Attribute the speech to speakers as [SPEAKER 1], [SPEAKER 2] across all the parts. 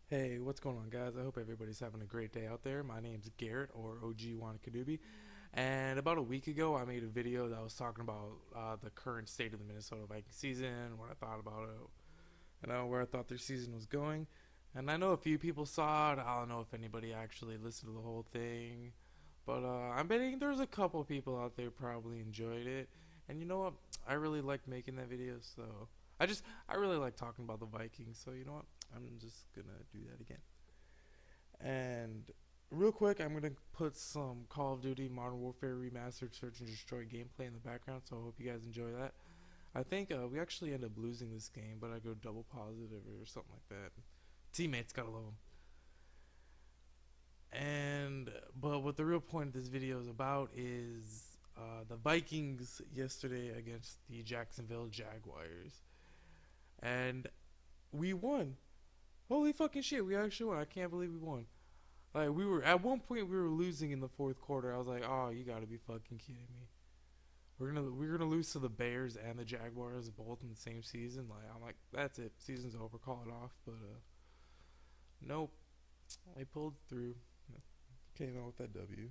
[SPEAKER 1] Hey, what's going on, guys? I hope everybody's having a great day out there. My name's Garrett, or OG Wanakadoobie, and about a week ago, I made a video that was talking about the current state of the Minnesota Vikings season, what I thought about it, where I thought their season was going. And I know a few people saw it. I don't know if anybody actually listened to the whole thing, but I'm betting there's a couple people out there probably enjoyed it. And you know what? I really liked making that video, so I really like talking about the Vikings. So you know what? I'm just gonna do that again. And real quick, I'm gonna put some Call of Duty Modern Warfare Remastered Search and Destroy gameplay in the background. So I hope you guys enjoy that. I think we actually end up losing this game, but I go double positive or something like that. Teammates gotta love them. And but what the real point of this video is about is the Vikings yesterday against the Jacksonville Jaguars, and we won. Holy fucking shit, we actually won. I can't believe we won. Like, we were at one point we were losing in the fourth quarter. I was like, "Oh, you got to be fucking kidding me. We're going to lose to the Bears and the Jaguars both in the same season." Like, I'm like, "That's it. Season's over. Call it off." But nope. I pulled through. Came out with that W.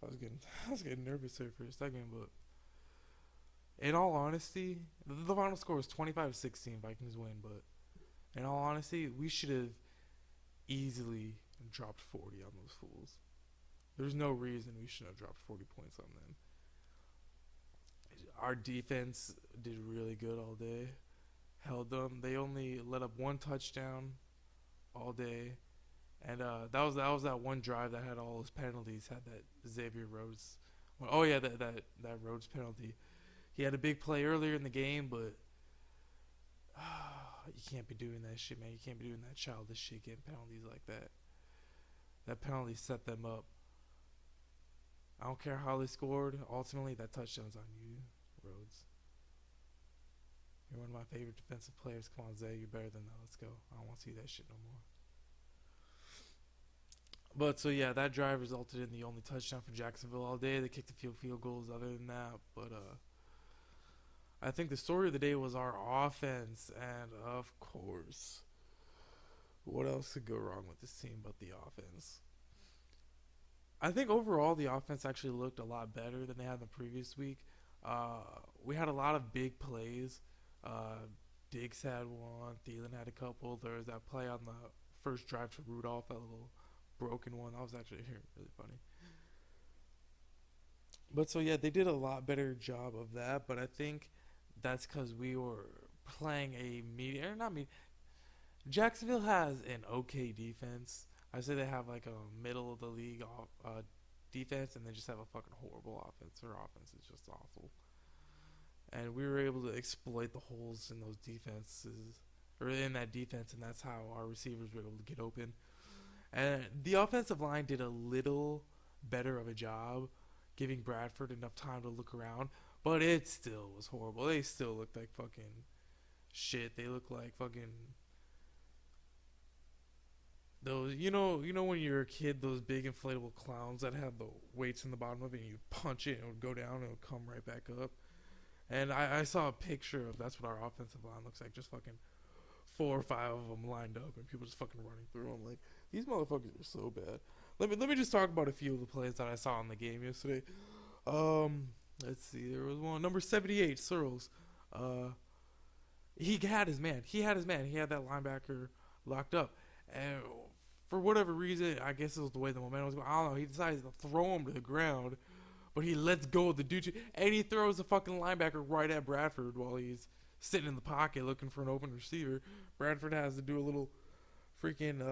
[SPEAKER 1] I was getting I was getting nervous there for a second, but in all honesty, the final score was 25-16 Vikings win, but in all honesty, we should have easily dropped 40 on those fools. There's no reason we shouldn't have dropped 40 points on them. Our defense did really good all day. Held them. They only let up one touchdown all day, and that was that one drive that had all those penalties. Had that Xavier Rhodes. Oh yeah, that Rhodes penalty. He had a big play earlier in the game, but you can't be doing that shit, man. You can't be doing that childish shit, getting penalties like that. That penalty set them up. I don't care how they scored. Ultimately, that touchdown's on you, Rhodes. You're one of my favorite defensive players. Come on, Zay, you're better than that. Let's go. I don't want to see that shit no more. But so yeah, that drive resulted in the only touchdown for Jacksonville all day. They kicked a few field goals other than that, but I think the story of the day was our offense, and of course, what else could go wrong with this team but the offense? I think overall the offense actually looked a lot better than they had the previous week. Uh, we had a lot of big plays. Uh, Diggs had one. Thielen had a couple. There was that play on the first drive to Rudolph, that little broken one. That was actually really funny. But so yeah, they did a lot better job of that. But I think that's because we were playing a medium, or not medium. Jacksonville has an okay defense. I say they have like a middle of the league defense, and they just have a fucking horrible offense. Their offense is just awful, and we were able to exploit the holes in those defenses, or in that defense, and that's how our receivers were able to get open. And the offensive line did a little better of a job giving Bradford enough time to look around, but it still was horrible. They still looked like fucking shit. They looked like fucking those, you know when you're a kid, those big inflatable clowns that have the weights in the bottom of it, and you punch it and it would go down and it would come right back up. And I saw a picture of that's what our offensive line looks like, just fucking four or five of them lined up, and people just fucking running through them. Like, these motherfuckers are so bad. Let me just talk about a few of the plays that I saw in the game yesterday. Um, let's see. There was one number 78, Searles. Uh, he had his man. He had his man. He had that linebacker locked up, and for whatever reason, I guess it was the way the momentum was going. I don't know. He decides to throw him to the ground, but he lets go of the dude, and he throws the fucking linebacker right at Bradford while he's sitting in the pocket looking for an open receiver. Bradford has to do a little freaking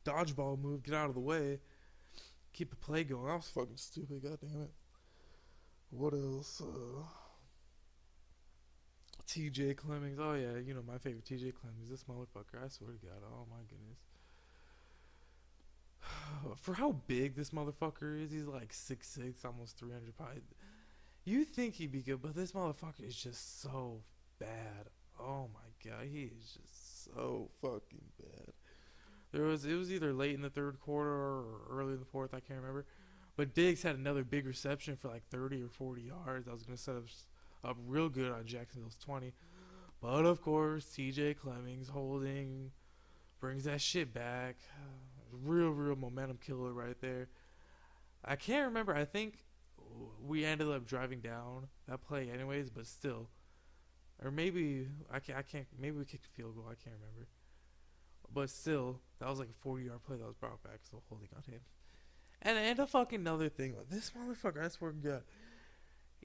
[SPEAKER 1] dodgeball move, get out of the way, keep the play going. That was fucking stupid. God damn it. What else? TJ Clemmings. Oh yeah, you know my favorite TJ Clemmings. This motherfucker. I swear to God. Oh my goodness. For how big this motherfucker is, he's like 6'6", almost 300 pounds. You think he'd be good, but this motherfucker is just so bad. Oh my God, he is just so fucking bad. It was either late in the third quarter or early in the fourth. I can't remember. But Diggs had another big reception for like 30 or 40 yards. I was gonna set up real good on Jacksonville's 20. But of course, T.J. Clemmings holding brings that shit back. Real momentum killer right there. I can't remember. I think we ended up driving down that play anyways, but still. Or maybe I can't. Maybe we kicked a field goal. I can't remember. But still, that was like a 40-yard play that was brought back. So holding on him. And a fucking another thing. This motherfucker, I swear to God,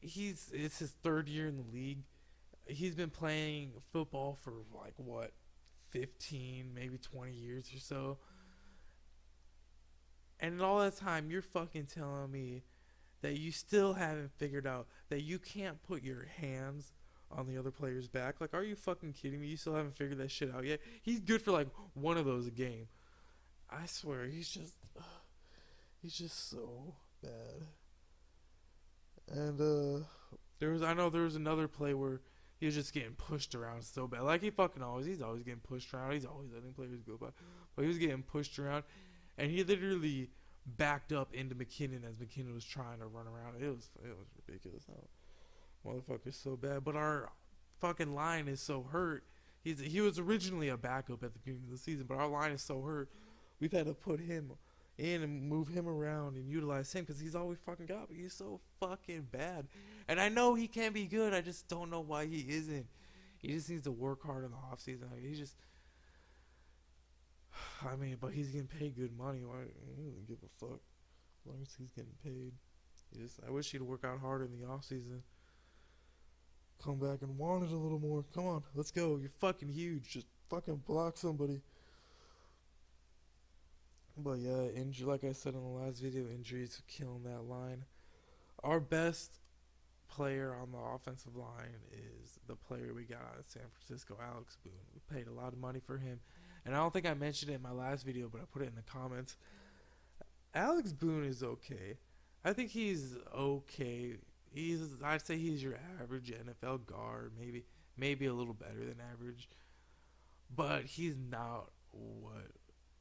[SPEAKER 1] it's his third year in the league. He's been playing football for like what, 15, maybe 20 years or so. And in all that time, you're fucking telling me that you still haven't figured out that you can't put your hands on the other player's back. Like, are you fucking kidding me? You still haven't figured that shit out yet? He's good for like one of those a game. I swear, he's just so bad. And I know there was another play where he was just getting pushed around so bad. Like he's always getting pushed around. He's always letting players go by. But he was getting pushed around. And he literally backed up into McKinnon as McKinnon was trying to run around. It was ridiculous. Motherfucker's so bad. But our fucking line is so hurt. He was originally a backup at the beginning of the season, but our line is so hurt. We've had to put him in and move him around and utilize him because he's all we fucking got. But he's so fucking bad. And I know he can be good. I just don't know why he isn't. He just needs to work hard in the offseason. Like, but he's getting paid good money. He doesn't give a fuck as long as he's getting paid. I wish he'd work out harder in the offseason. Come back and want it a little more. Come on, let's go. You're fucking huge. Just fucking block somebody. But yeah, like I said in the last video, injuries are killing that line. Our best player on the offensive line is the player we got out of San Francisco, Alex Boone. We paid a lot of money for him. And I don't think I mentioned it in my last video, but I put it in the comments. Alex Boone is okay. I think he's okay. I'd say he's your average NFL guard, maybe a little better than average. But he's not what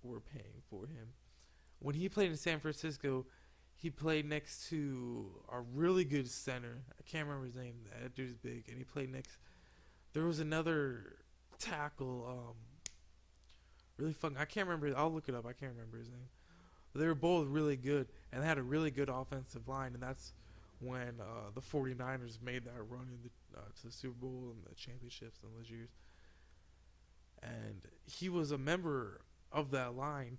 [SPEAKER 1] we're paying for him. When he played in San Francisco, he played next to a really good center. I can't remember his name. That dude's big. And he played next. There was another tackle, really fun. I can't remember. I'll look it up. I can't remember his name. But they were both really good, and they had a really good offensive line, and that's when the 49ers made that run to the Super Bowl and the championships in those years. And he was a member of that line,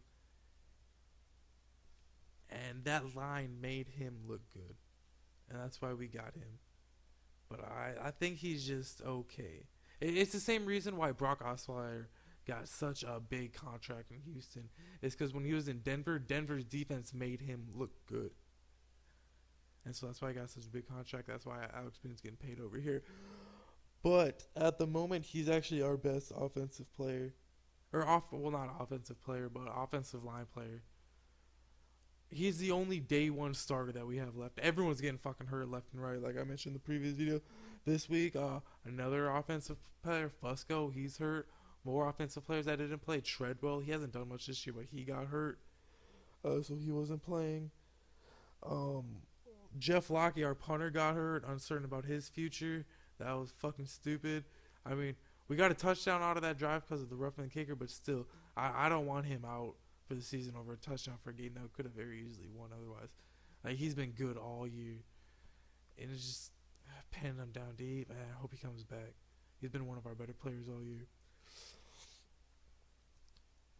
[SPEAKER 1] and that line made him look good, and that's why we got him. But I think he's just okay. It's the same reason why Brock Osweiler got such a big contract in Houston. It's because when he was in Denver, Denver's defense made him look good. And so that's why I got such a big contract. That's why Alex Boone's getting paid over here. But at the moment, he's actually our best offensive player. Not offensive player, but offensive line player. He's the only day one starter that we have left. Everyone's getting fucking hurt left and right, like I mentioned in the previous video. This week, another offensive player, Fusco, he's hurt. More offensive players that didn't play. Treadwell, he hasn't done much this year, but he got hurt. So he wasn't playing. Jeff Locke, our punter, got hurt. Uncertain about his future. That was fucking stupid. I mean, we got a touchdown out of that drive because of the roughing the kicker, but still, I don't want him out for the season over a touchdown for a game that could have very easily won otherwise. Like, he's been good all year. And it's just pinning him down deep. I hope he comes back. He's been one of our better players all year.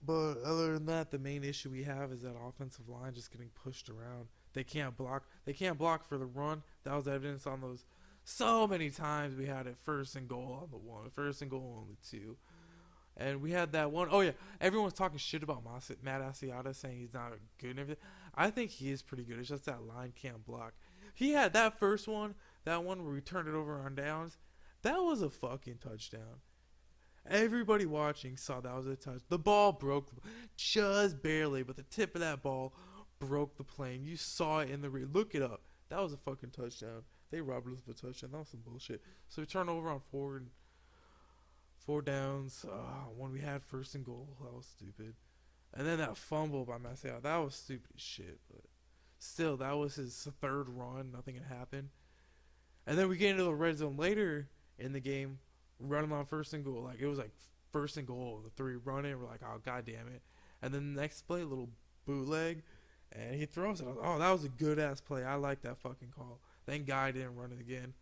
[SPEAKER 1] But other than that, the main issue we have is that offensive line just getting pushed around. They can't block. They can't block for the run. That was evidence on those so many times we had it first and goal on the 1, first and goal on the 2. And we had that one. Oh, yeah. Everyone's talking shit about Matt Asiata, saying he's not good and everything. I think he is pretty good. It's just that line can't block. He had that first one, that one where we turned it over on downs. That was a fucking touchdown. Everybody watching saw that was a touch. The ball broke just barely, but the tip of that ball broke the plane. You saw it in the look it up. That was a fucking touchdown. They robbed us of a touchdown. That was some bullshit. So we turned over on 4 downs. When we had first and goal, that was stupid. And then that fumble by Marcial, that was stupid as shit. But still, that was his third run. Nothing had happened. And then we get into the red zone later in the game, running on first and goal. Like, it was like first and goal, the 3 run it. We're like, oh god damn it. And then the next play, little bootleg, and he throws it. Oh, that was a good ass play. I like that fucking call. Thank God I didn't run it again.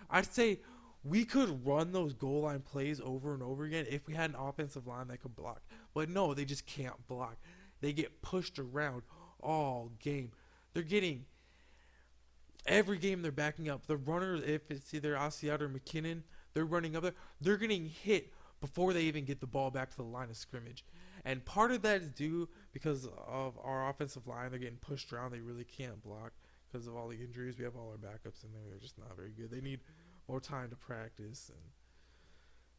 [SPEAKER 1] I'd say we could run those goal line plays over and over again if we had an offensive line that could block. But no, they just can't block. They get pushed around all game. They're getting every game they're backing up. The runners, if it's either Asiata or McKinnon, they're running up there. They're getting hit before they even get the ball back to the line of scrimmage. And part of that is due because of our offensive line. They're getting pushed around. They really can't block because of all the injuries. We have all our backups in there. They're just not very good. They need more time to practice. And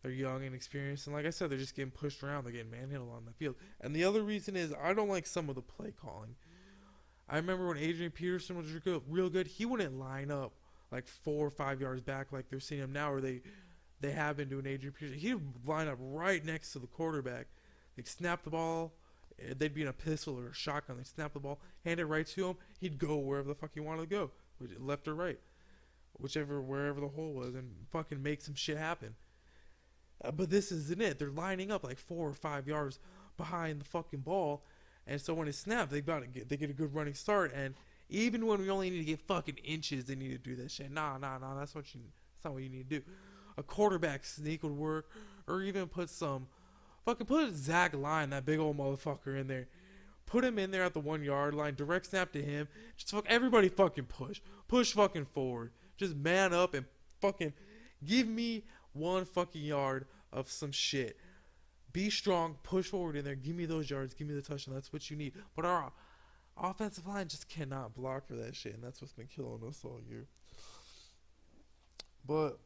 [SPEAKER 1] they're young and experienced. And like I said, they're just getting pushed around. They're getting manhandled on the field. And the other reason is I don't like some of the play calling. I remember when Adrian Peterson was real good, he wouldn't line up like 4 or 5 yards back like they're seeing him now, or they have been doing Adrian Peterson. He'd line up right next to the quarterback. They'd snap the ball. They'd be in a pistol or a shotgun. They'd snap the ball, hand it right to him. He'd go wherever the fuck he wanted to go, left or right, wherever the hole was, and fucking make some shit happen. But this isn't it. They're lining up like 4 or 5 yards behind the fucking ball. And so when it's snapped, they get a good running start. And even when we only need to get fucking inches, they need to do that shit. Nah. That's not what you need to do. A quarterback sneak would work, or even put Zach Line, that big old motherfucker, in there. Put him in there at the 1 yard line. Direct snap to him. Just everybody fucking push fucking forward. Just man up and fucking give me 1 fucking yard of some shit. Be strong, push forward in there, give me those yards, give me the touchdown. That's what you need. But our offensive line just cannot block for that shit, and that's what's been killing us all year. But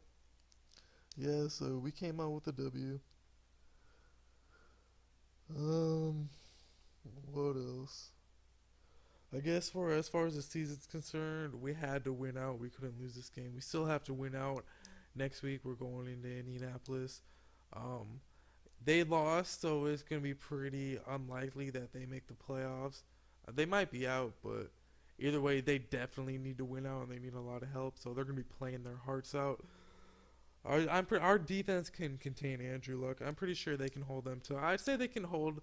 [SPEAKER 1] yeah, so we came out with a W. What else? I guess as far as the season's concerned, we had to win out. We couldn't lose this game. We still have to win out. Next week we're going into Indianapolis. They lost, so it's going to be pretty unlikely that they make the playoffs. They might be out, but either way, they definitely need to win out, and they need a lot of help, so they're going to be playing their hearts out. Our defense can contain Andrew Luck. I'm pretty sure they can hold them to... I'd say they can hold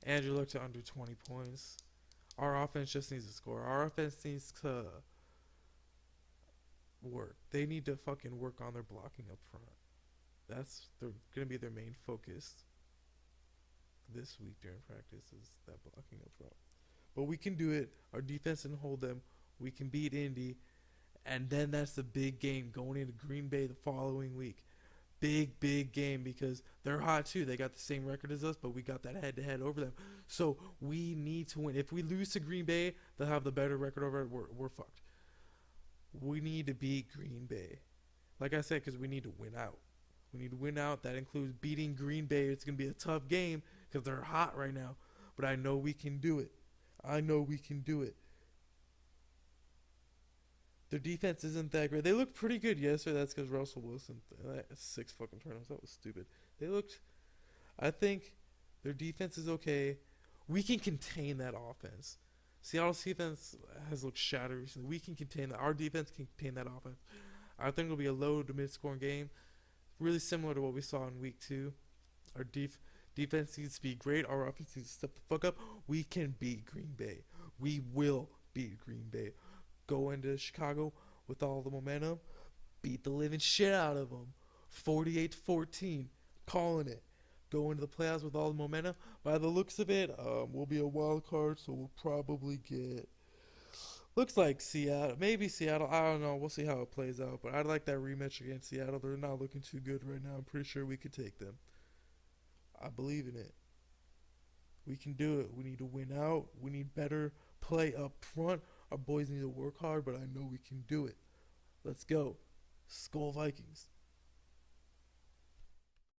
[SPEAKER 1] Andrew Luck to under 20 points. Our offense just needs to score. Our offense needs to work. They need to fucking work on their blocking up front. They're going to be their main focus this week during practice, is that blocking up front. But we can do it. Our defense can hold them. We can beat Indy. And then that's the big game going into Green Bay the following week. Big game because they're hot too. They got the same record as us, but we got that head-to-head over them. So we need to win. If we lose to Green Bay, they'll have the better record over it. We're fucked. We need to beat Green Bay. Like I said, because we need to win out. We need to win out. That includes beating Green Bay. It's going to be a tough game because they're hot right now. But I know we can do it. Their defense isn't that great. They looked pretty good yesterday. That's because Russell Wilson, 6 fucking turnovers. That was stupid. I think their defense is okay. We can contain that offense. Seattle's defense has looked shattered recently. We can contain that. Our defense can contain that offense. I think it'll be a low to mid-scoring game. Really similar to what we saw in week 2. Our defense needs to be great. Our offense needs to step the fuck up. We can beat Green Bay. We will beat Green Bay. Go into Chicago with all the momentum. Beat the living shit out of them. 48-14. Calling it. Go into the playoffs with all the momentum. By the looks of it, we'll be a wild card, so we'll probably get... Looks like Seattle. Maybe Seattle. I don't know. We'll see how it plays out. But I'd like that rematch against Seattle. They're not looking too good right now. I'm pretty sure we could take them. I believe in it. We can do it. We need to win out. We need better play up front. Our boys need to work hard, but I know we can do it. Let's go. SKOL Vikings.